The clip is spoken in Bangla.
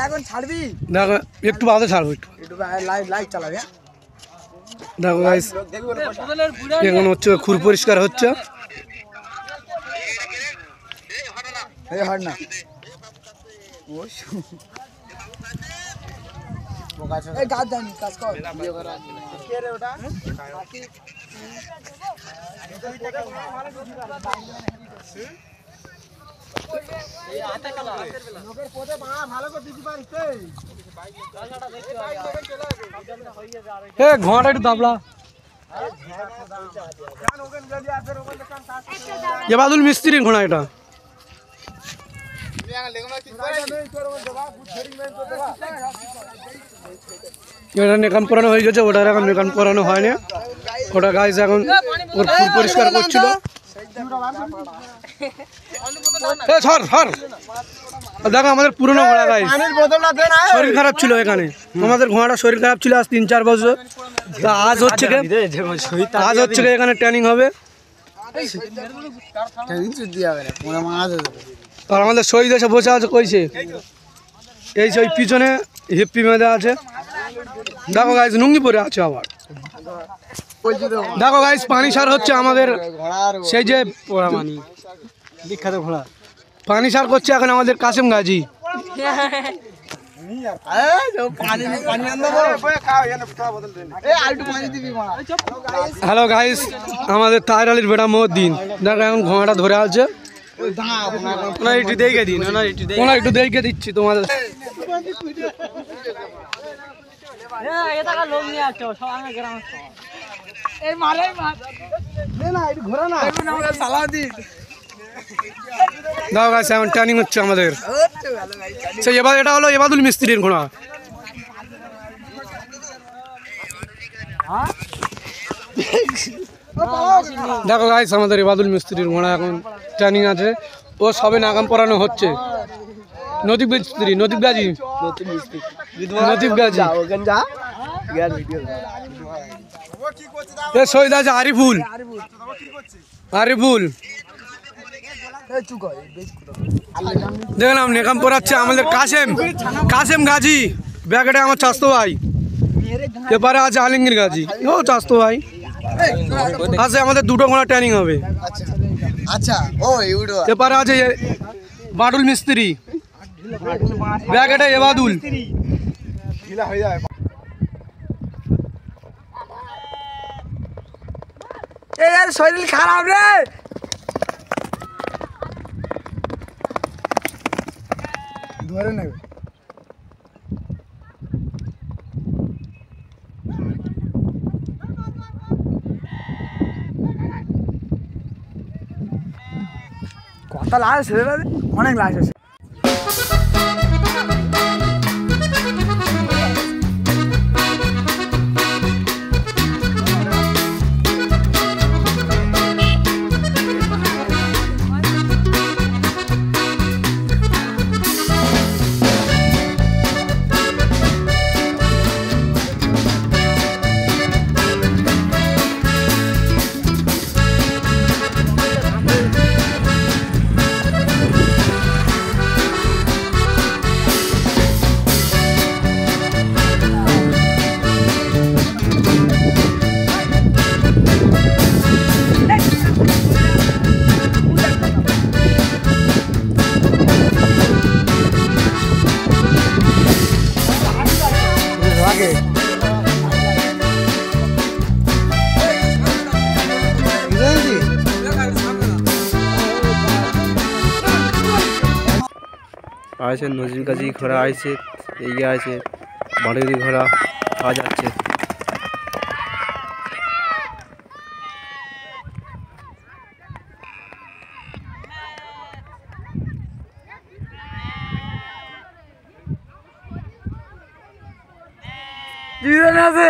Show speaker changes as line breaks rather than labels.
এখন ছাড়বি?
দেখো একটু বাদে ছাড়বো, একটু
লাইভ চালাবে।
দেখো গাইস এখন হচ্ছে খুর পরিষ্কার হচ্ছে।
এই হর না এই গাছ দানি কাজ কর ভিডিও করা কে রে ওটা এই আটা কালা লোকের পথে ভালো করে দিতে পারিস
এ ঘোড়াটা একটু দাবলা ये बादुल मिस्त्री घोड़ा এটা এটা নেকাম পরানো হয়ে গেছে, ওটার এখন নেকাম পরানো হয় না। ওটা গাইস এখন ওর ফুল পরিষ্কার করছিল। সর সর দেখো আমাদের পুরনো ঘোড়া গাইস, শরীর খারাপ ছিল এখানে, আমাদের ঘোড়াটা শরীর খারাপ ছিল আজ 3-4 বছর। আজ হচ্ছে এখানে ট্রেনিং হবে। আর আমাদের শহীদ এসে বসে আছে কইছে, এই সেই পিছনে হিপ্পি মেঁধে আছে। দেখো গাইস লুঙ্গি পরে আছে আবার। দেখো গাইস পানি সার হচ্ছে আমাদের সেই যে বিখ্যাত ঘোড়া, পানি সার করছে এখন আমাদের কাসেম গাজী। হ্যালো গাইস, আমাদের তাহের আলীর বেটা মহদ্দিন দেখো এখন ঘোড়াটা ধরে আছে। একটু দেখে দিচ্ছি তোমাদের। দেখো গাইস এখন ট্রেনিং হচ্ছে আমাদের। এবার এটা হলো এবাদুল মিস্ত্রির ঘোড়া। দেখো গাইস আমাদের এবাদুল মিস্ত্রির ঘোড়া এখন ট্রেনিং আছে, ও সবে নাগাম পরানো হচ্ছে। নদীপ মিস্ত্রি, নদীপ গাজী, নদীপ গাজী। শহীদ আছে আরিফুল, আরিফুল দেখলাম নেকাম পড়াচ্ছে আমাদের কাসেম, কাসেম গাজী। ব্যাকেটে আমার চাস্তো ভাই, এবারে আছে আলমগীর গাজী, ও চাস্তো ভাই আছে। আমাদের দুটো ঘোড়া ট্রেনিং হবে। এবারে আছে বাডুল মিস্ত্রি, ব্যাকেটে এবাদুল।
শরীর খারাপ রে, ধরে নেবে। কথা লাশ অনেক লাশ আছে।
আছে নজরুল গাজী ঘোড়া আছে, এগিয়ে আছে বাড়ির ঘোড়া পাওয়া যাচ্ছে।
জীবন আছে।